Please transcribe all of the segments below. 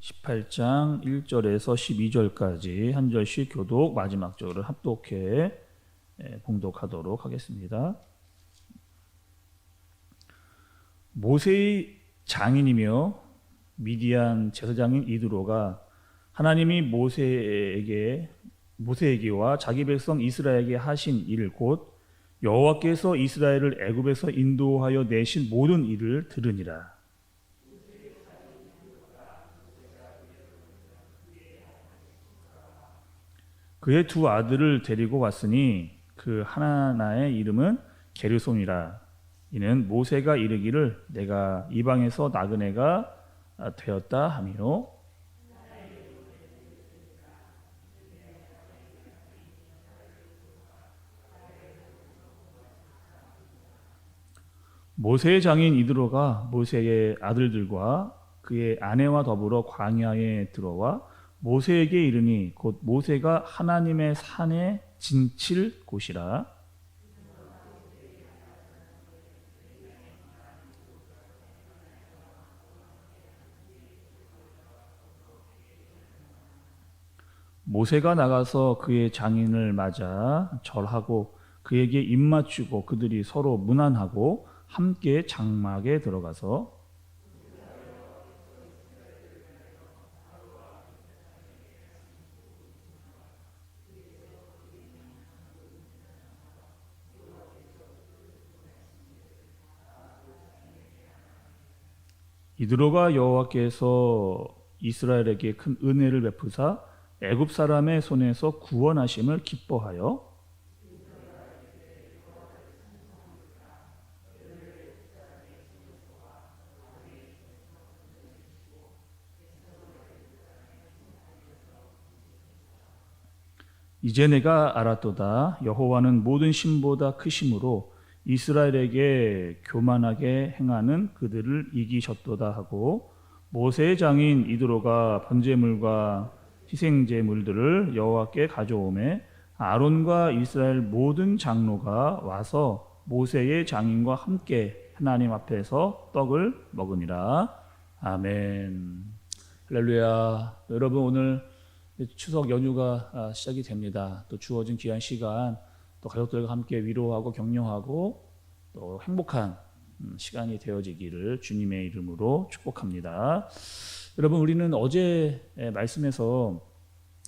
18장 1절에서 12절까지 한 절씩 교독, 마지막 절을 합독해 봉독하도록 하겠습니다. 모세의 장인이며 미디안 제사장인 이드로가 하나님이 모세에게와 자기 백성 이스라엘에게 하신 일 곧 여호와께서 이스라엘을 애굽에서 인도하여 내신 모든 일을 들으니라. 그의 두 아들을 데리고 왔으니 그 하나의 이름은 게르솜이라. 이는 모세가 이르기를 내가 이방에서 나그네가 되었다 하미로. 모세의 장인 이드로가 모세의 아들들과 그의 아내와 더불어 광야에 들어와 모세에게 이르니 곧 모세가 하나님의 산에 진칠 곳이라. 모세가 나가서 그의 장인을 맞아 절하고 그에게 입맞추고 그들이 서로 문안하고 함께 장막에 들어가서 이드로가 여호와께서 이스라엘에게 큰 은혜를 베푸사 애굽 사람의 손에서 구원하심을 기뻐하여 이제 내가 알았도다. 여호와는 모든 신보다 크심으로 이스라엘에게 교만하게 행하는 그들을 이기셨도다 하고 모세의 장인 이드로가 번제물과 희생제물들을 여호와께 가져오매 아론과 이스라엘 모든 장로가 와서 모세의 장인과 함께 하나님 앞에서 떡을 먹으니라. 아멘. 할렐루야. 여러분, 오늘 추석 연휴가 시작이 됩니다. 또 주어진 귀한 시간, 또 가족들과 함께 위로하고 격려하고 또 행복한 시간이 되어지기를 주님의 이름으로 축복합니다. 여러분, 우리는 어제 말씀에서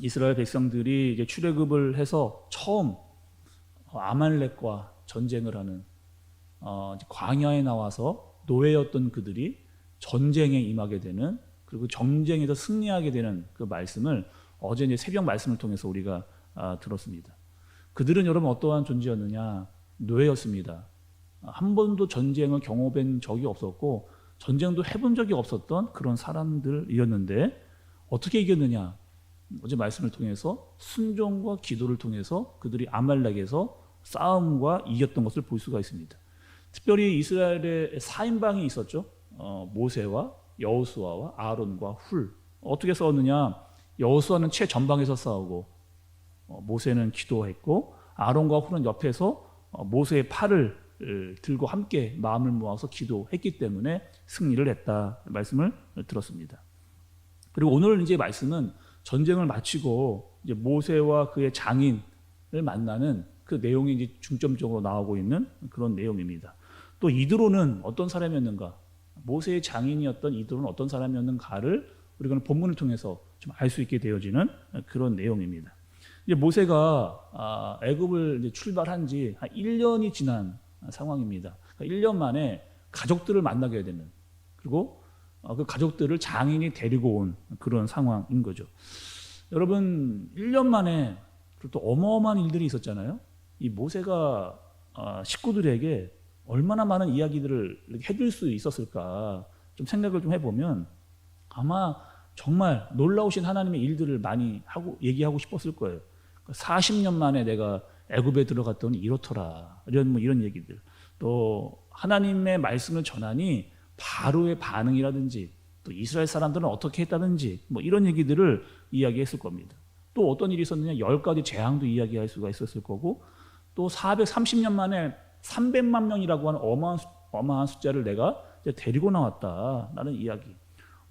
이스라엘 백성들이 이제 출애굽을 해서 처음 아말렉과 전쟁을 하는 광야에 나와서 노예였던 그들이 전쟁에 임하게 되는, 그리고 전쟁에서 승리하게 되는 그 말씀을 어제 이제 새벽 말씀을 통해서 우리가 들었습니다. 그들은 여러분 어떠한 존재였느냐? 노예였습니다. 한 번도 전쟁을 경험한 적이 없었고 전쟁도 해본 적이 없었던 그런 사람들이었는데 어떻게 이겼느냐? 어제 말씀을 통해서 순종과 기도를 통해서 그들이 아말렉에서 싸움과 이겼던 것을 볼 수가 있습니다. 특별히 이스라엘의 4인방이 있었죠. 모세와 여호수아와 아론과 훌. 어떻게 싸웠느냐? 여호수아는 최전방에서 싸우고 모세는 기도했고 아론과 훌은 옆에서 모세의 팔을 들고 함께 마음을 모아서 기도했기 때문에 승리를 했다 말씀을 들었습니다. 그리고 오늘 이제 말씀은 전쟁을 마치고 이제 모세와 그의 장인을 만나는 그 내용이 이제 중점적으로 나오고 있는 그런 내용입니다. 또 이드로는 어떤 사람이었는가? 모세의 장인이었던 이드로는 어떤 사람이었는가를 우리가 본문을 통해서 좀 알 수 있게 되어지는 그런 내용입니다. 이제 모세가 애굽을 이제 출발한 지 한 1년이 지난 상황입니다. 그러니까 1년 만에 가족들을 만나게 되는, 그리고 그 가족들을 장인이 데리고 온 그런 상황인 거죠. 여러분, 1년 만에 또 어마어마한 일들이 있었잖아요. 이 모세가 식구들에게 얼마나 많은 이야기들을 해줄 수 있었을까 좀 생각을 좀 해보면 아마 정말 놀라우신 하나님의 일들을 많이 얘기하고 싶었을 거예요. 40년 만에 내가 애굽에 들어갔더니 이렇더라. 이런 얘기들. 또 하나님의 말씀을 전하니 바로의 반응이라든지 또 이스라엘 사람들은 어떻게 했다든지 이런 얘기들을 이야기했을 겁니다. 또 어떤 일이 있었느냐? 10가지 재앙도 이야기할 수가 있었을 거고, 또 430년 만에 300만 명이라고 하는 어마어마한 숫자를 내가 데리고 나왔다라는 이야기.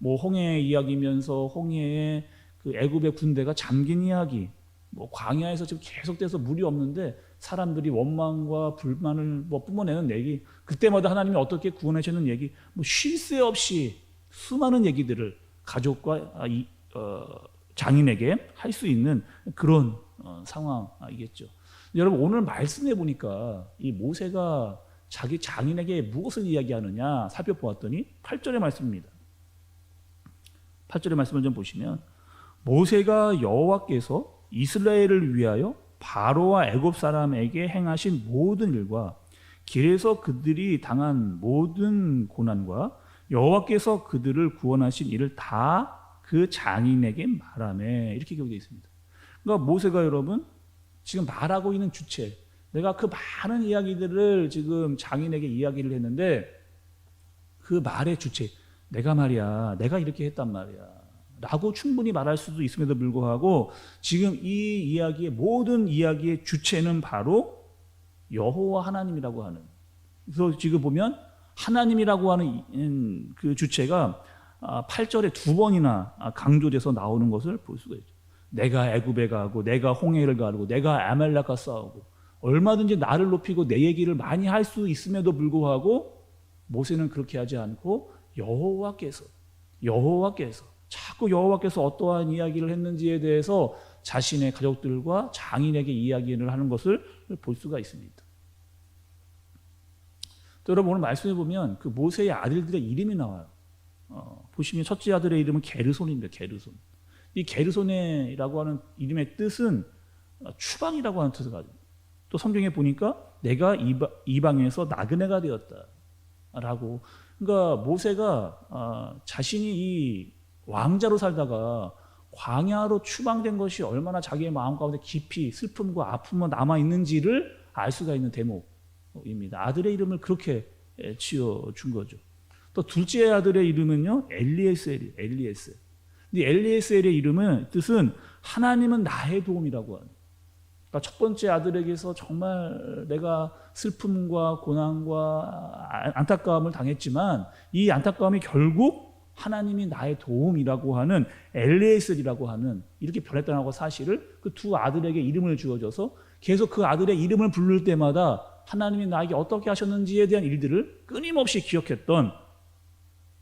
뭐 홍해 이야기면서 홍해에 그 애굽의 군대가 잠긴 이야기, 뭐 광야에서 지금 계속돼서 물이 없는데 사람들이 원망과 불만을 뭐 뿜어내는 얘기, 그때마다 하나님이 어떻게 구원하셨는 얘기, 뭐 쉴 새 없이 수많은 얘기들을 가족과 장인에게 할 수 있는 그런 상황이겠죠. 여러분 오늘 말씀해 보니까 이 모세가 자기 장인에게 무엇을 이야기하느냐 살펴보았더니 8절의 말씀입니다. 8절의 말씀을 좀 보시면 모세가 여호와께서 이스라엘을 위하여 바로와 애굽 사람에게 행하신 모든 일과 길에서 그들이 당한 모든 고난과 여호와께서 그들을 구원하신 일을 다 그 장인에게 말하매, 이렇게 기록되어 있습니다. 그러니까 모세가 여러분 지금 말하고 있는 주체, 내가 그 많은 이야기들을 지금 장인에게 이야기를 했는데 그 말의 주체, 내가 말이야, 내가 이렇게 했단 말이야 라고 충분히 말할 수도 있음에도 불구하고 지금 이 이야기의 모든 이야기의 주체는 바로 여호와 하나님이라고 하는, 그래서 지금 보면 하나님이라고 하는 그 주체가 8절에 2번이나 강조돼서 나오는 것을 볼 수가 있죠. 내가 애굽에 가고 내가 홍해를 가고 내가 아말렉과 싸우고, 얼마든지 나를 높이고 내 얘기를 많이 할 수 있음에도 불구하고 모세는 그렇게 하지 않고 여호와께서 자꾸 여호와께서 어떠한 이야기를 했는지에 대해서 자신의 가족들과 장인에게 이야기를 하는 것을 볼 수가 있습니다. 또 여러분 오늘 말씀해 보면 그 모세의 아들들의 이름이 나와요. 보시면 첫째 아들의 이름은 게르손입니다. 게르손. 이 게르손이라고 하는 이름의 뜻은 추방이라고 하는 뜻을 가지고, 또 성경에 보니까 내가 이방에서 나그네가 되었다라고. 그러니까 모세가 자신이 이 왕자로 살다가 광야로 추방된 것이 얼마나 자기의 마음 가운데 깊이 슬픔과 아픔만 남아 있는지를 알 수가 있는 대목입니다. 아들의 이름을 그렇게 지어준 거죠. 또 둘째 아들의 이름은요 엘리에셀이에요. 엘리에셀. 근데 엘리에셀의 이름은 뜻은 하나님은 나의 도움이라고 하는. 그러니까 첫 번째 아들에게서 정말 내가 슬픔과 고난과 안타까움을 당했지만 이 안타까움이 결국 하나님이 나의 도움이라고 하는 엘리에셀이라고 하는, 이렇게 변했다는 사실을 그 두 아들에게 이름을 주어줘서 계속 그 아들의 이름을 부를 때마다 하나님이 나에게 어떻게 하셨는지에 대한 일들을 끊임없이 기억했던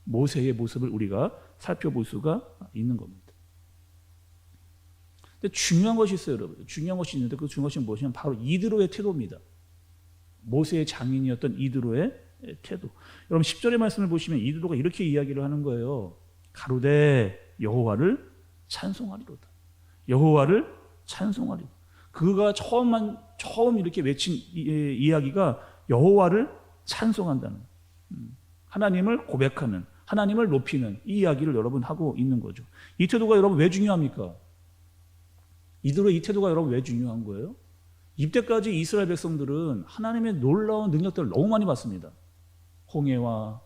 모세의 모습을 우리가 살펴볼 수가 있는 겁니다. 근데 중요한 것이 있어요, 여러분. 중요한 것이 있는데 그 중요한 것이 무엇이냐면 바로 이드로의 태도입니다. 모세의 장인이었던 이드로의 태도. 여러분 10절의 말씀을 보시면 이드로가 이렇게 이야기를 하는 거예요. 가로되 여호와를 찬송하리로다. 여호와를 찬송하리로다. 그가 처음 이렇게 외친 이야기가 여호와를 찬송한다는, 하나님을 고백하는, 하나님을 높이는 이 이야기를 여러분 하고 있는 거죠. 이 태도가 여러분 왜 중요합니까? 이들의 이 태도가 여러분 왜 중요한 거예요? 이때까지 이스라엘 백성들은 하나님의 놀라운 능력들을 너무 많이 봤습니다. 홍해와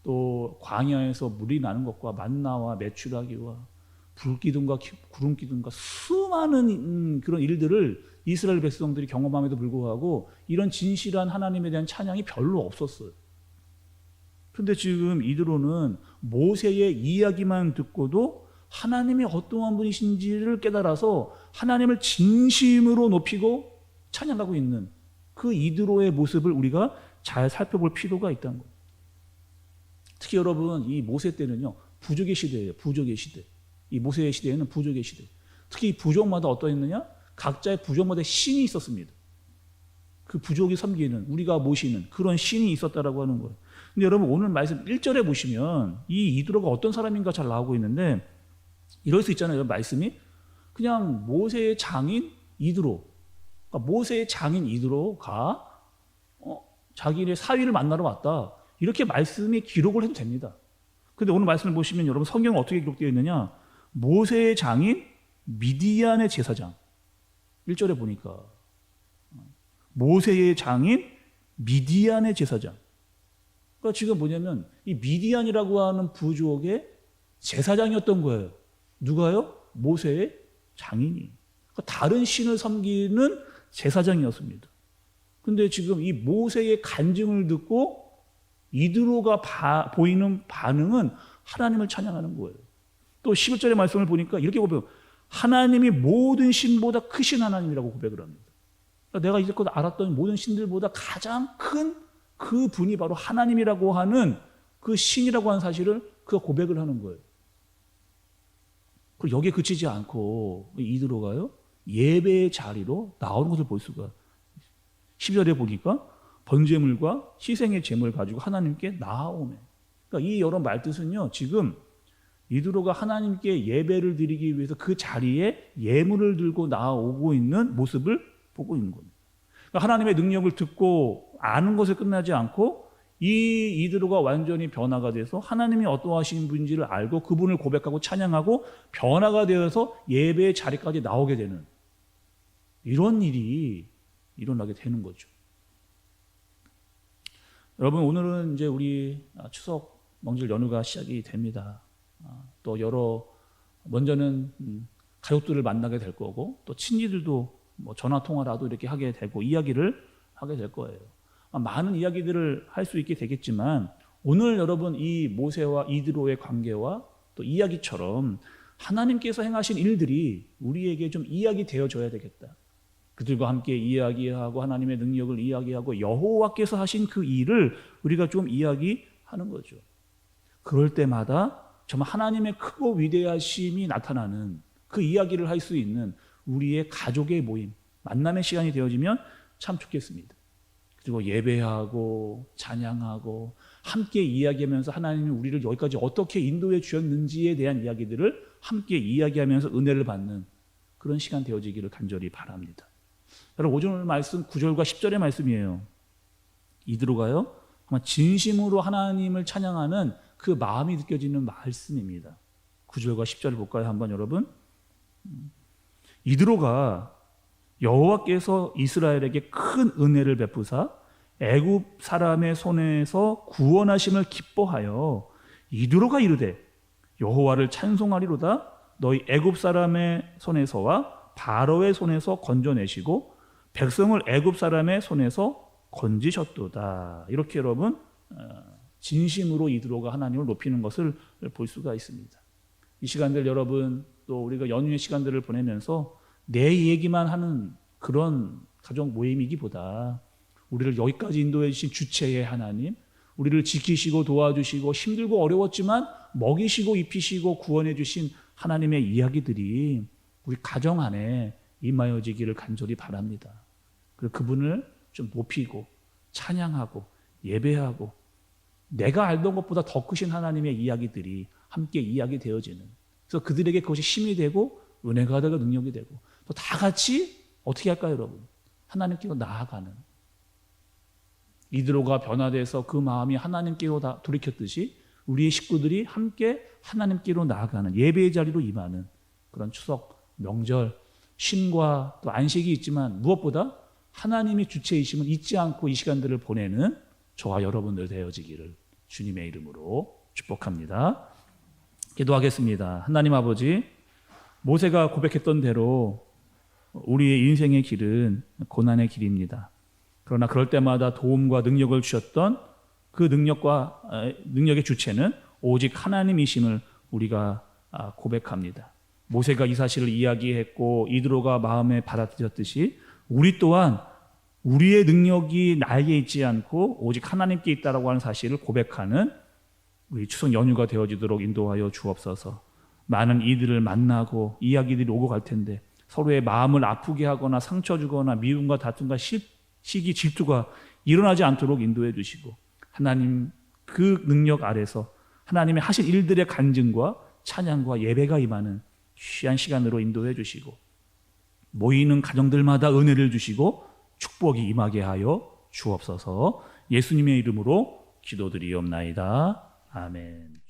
또 광야에서 물이 나는 것과 만나와 메추라기와 불기둥과 구름기둥과 수많은 그런 일들을 이스라엘 백성들이 경험함에도 불구하고 이런 진실한 하나님에 대한 찬양이 별로 없었어요. 그런데 지금 이드로는 모세의 이야기만 듣고도 하나님이 어떠한 분이신지를 깨달아서 하나님을 진심으로 높이고 찬양하고 있는 그 이드로의 모습을 우리가 잘 살펴볼 필요가 있다는 거예요. 특히 여러분 이 모세 때는요 부족의 시대예요. 부족의 시대. 이 모세의 시대에는 부족의 시대. 특히 이 부족마다 어떠했느냐? 각자의 부족마다 신이 있었습니다. 그 부족이 섬기는, 우리가 모시는 그런 신이 있었다라고 하는 거예요. 근데 여러분 오늘 말씀 1절에 보시면 이 이드로가 어떤 사람인가 잘 나오고 있는데, 이럴 수 있잖아요. 말씀이 그냥 모세의 장인 이드로, 그러니까 모세의 장인 이드로가 자기네 사위를 만나러 왔다, 이렇게 말씀이 기록을 해도 됩니다. 근데 오늘 말씀을 보시면 여러분 성경은 어떻게 기록되어 있느냐? 모세의 장인 미디안의 제사장. 1절에 보니까 모세의 장인 미디안의 제사장. 그러니까 지금 뭐냐면 이 미디안이라고 하는 부족의 제사장이었던 거예요. 누가요? 모세의 장인이. 그러니까 다른 신을 섬기는 제사장이었습니다. 근데 지금 이 모세의 간증을 듣고 이드로가 보이는 반응은 하나님을 찬양하는 거예요. 또 11절의 말씀을 보니까 이렇게 고백해요. 하나님이 모든 신보다 크신 하나님이라고 고백을 합니다. 그러니까 내가 이제껏 알았던 모든 신들보다 가장 큰 그 분이 바로 하나님이라고 하는 그 신이라고 하는 사실을 그가 고백을 하는 거예요. 그리고 여기에 그치지 않고 이드로가요, 예배의 자리로 나오는 것을 볼 수가 12절에 보니까 번제물과 희생의 제물을 가지고 하나님께 나아오매. 그러니까 이 여러 말뜻은요, 지금 이드로가 하나님께 예배를 드리기 위해서 그 자리에 예물을 들고 나아오고 있는 모습을 보고 있는 겁니다. 그러니까 하나님의 능력을 듣고 아는 것에 끝나지 않고 이 이드로가 완전히 변화가 돼서 하나님이 어떠하신 분인지를 알고 그분을 고백하고 찬양하고 변화가 되어서 예배의 자리까지 나오게 되는 이런 일이 일어나게 되는 거죠. 여러분, 오늘은 이제 우리 추석 명절 연휴가 시작이 됩니다. 또 먼저는 가족들을 만나게 될 거고, 또 친지들도 뭐 전화 통화라도 이렇게 하게 되고 이야기를 하게 될 거예요. 많은 이야기들을 할 수 있게 되겠지만, 오늘 여러분 이 모세와 이드로의 관계와 또 이야기처럼 하나님께서 행하신 일들이 우리에게 좀 이야기 되어줘야 되겠다. 그들과 함께 이야기하고 하나님의 능력을 이야기하고 여호와께서 하신 그 일을 우리가 좀 이야기하는 거죠. 그럴 때마다 정말 하나님의 크고 위대하심이 나타나는 그 이야기를 할 수 있는 우리의 가족의 모임, 만남의 시간이 되어지면 참 좋겠습니다. 그리고 예배하고 찬양하고 함께 이야기하면서 하나님이 우리를 여기까지 어떻게 인도해 주셨는지에 대한 이야기들을 함께 이야기하면서 은혜를 받는 그런 시간 되어지기를 간절히 바랍니다. 여러분, 오늘 말씀 9절과 10절의 말씀이에요. 이드로가요, 정말 진심으로 하나님을 찬양하는 그 마음이 느껴지는 말씀입니다. 9절과 10절을 볼까요? 한번 여러분. 이드로가 여호와께서 이스라엘에게 큰 은혜를 베푸사 애굽 사람의 손에서 구원하심을 기뻐하여 이드로가 이르되 여호와를 찬송하리로다. 너희 애굽 사람의 손에서와 바로의 손에서 건져내시고 백성을 애굽 사람의 손에서 건지셨도다. 이렇게 여러분 진심으로 이드로가 하나님을 높이는 것을 볼 수가 있습니다. 이 시간들 여러분, 또 우리가 연휴의 시간들을 보내면서 내 얘기만 하는 그런 가족 모임이기보다 우리를 여기까지 인도해 주신 주체의 하나님, 우리를 지키시고 도와주시고 힘들고 어려웠지만 먹이시고 입히시고 구원해 주신 하나님의 이야기들이 우리 가정 안에 임하여지기를 간절히 바랍니다. 그리고 그분을 좀 높이고 찬양하고 예배하고 내가 알던 것보다 더 크신 하나님의 이야기들이 함께 이야기되어지는, 그래서 그들에게 그것이 힘이 되고 은혜가 되고 능력이 되고 또 다 같이 어떻게 할까요, 여러분? 하나님께로 나아가는, 이드로가 변화돼서 그 마음이 하나님께로 다 돌이켰듯이 우리의 식구들이 함께 하나님께로 나아가는 예배의 자리로 임하는 그런 추석 명절 쉼과 또 안식이 있지만 무엇보다 하나님이 주체이심을 잊지 않고 이 시간들을 보내는 저와 여러분들 되어지기를 주님의 이름으로 축복합니다. 기도하겠습니다. 하나님 아버지, 모세가 고백했던 대로 우리의 인생의 길은 고난의 길입니다. 그러나 그럴 때마다 도움과 능력을 주셨던 그 능력의 주체는 오직 하나님이심을 우리가 고백합니다. 모세가 이 사실을 이야기했고 이드로가 마음에 받아들였듯이 우리 또한 우리의 능력이 나에게 있지 않고 오직 하나님께 있다라고 하는 사실을 고백하는 우리 추석 연휴가 되어지도록 인도하여 주옵소서. 많은 이들을 만나고 이야기들이 오고 갈 텐데 서로의 마음을 아프게 하거나 상처 주거나 미움과 다툼과 시기 질투가 일어나지 않도록 인도해 주시고 하나님 그 능력 아래서 하나님의 하실 일들의 간증과 찬양과 예배가 임하는 귀한 시간으로 인도해 주시고 모이는 가정들마다 은혜를 주시고 축복이 임하게 하여 주옵소서. 예수님의 이름으로 기도드리옵나이다. 아멘.